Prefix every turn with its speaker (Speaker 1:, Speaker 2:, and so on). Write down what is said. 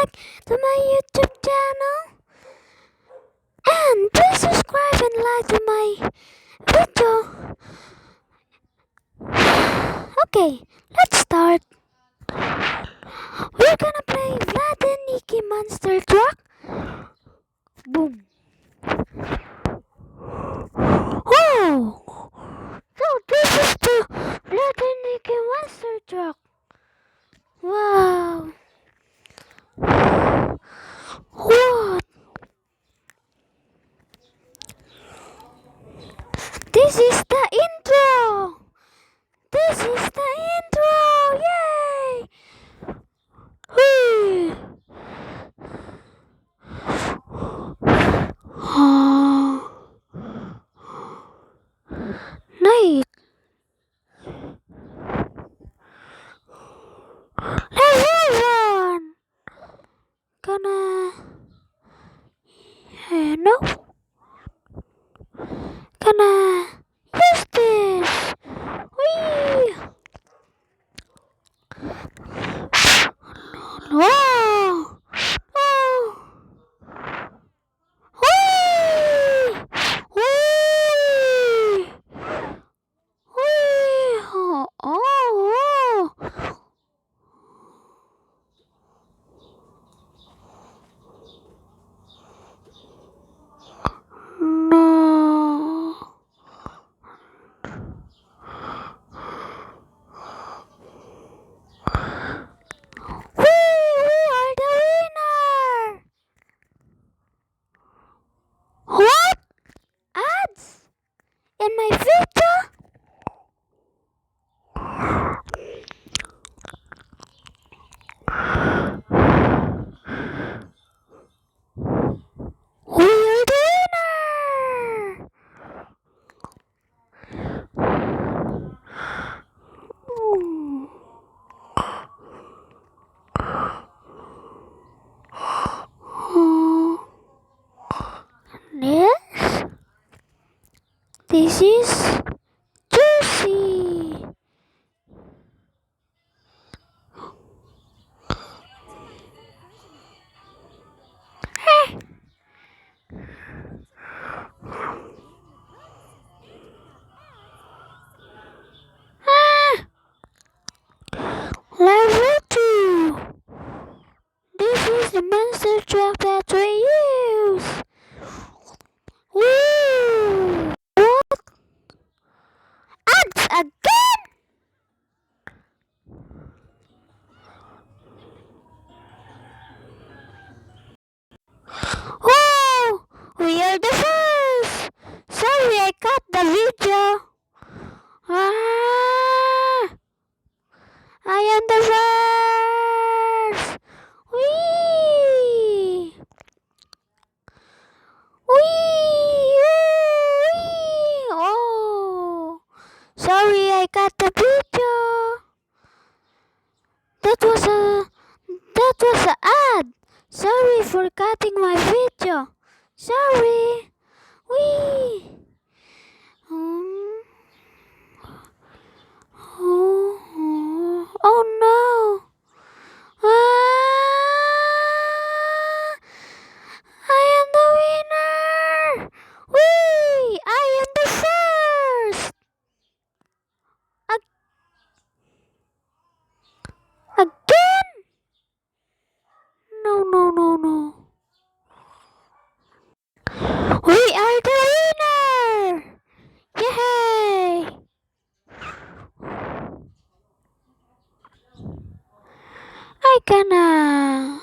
Speaker 1: back to my YouTube channel. And please subscribe and like to my video. Okay, let's start. We're gonna play Vlad and Niki Monster Truck. Boom. Oh! So this is the Vlad and Niki Monster Truck. Wow. What? This is the intro. This is the intro. Yay! Whee! Night. Everyone gonna no gonna use this. Whee! Wow! Oh! Whee! Whee! Whee! Oh! Oh! No! We are the winner! What? Ads? In my video? We are the winner! Yes, this is juicy. Hey. Ah. Level 2. This is the monster truck that we use. Woo! What? Ads again? Oh! We are the first! Sorry, I cut the video. Ah! I am the first! Whee! Whee! Whee! Oh! Sorry, I cut the video. That was a ad. Sorry for cutting my video. Sorry. Whee! Oh no! Ah! I am the winner! Whee! I am the first! Again? No, no, no, no. We are the winner! Yay! I gonna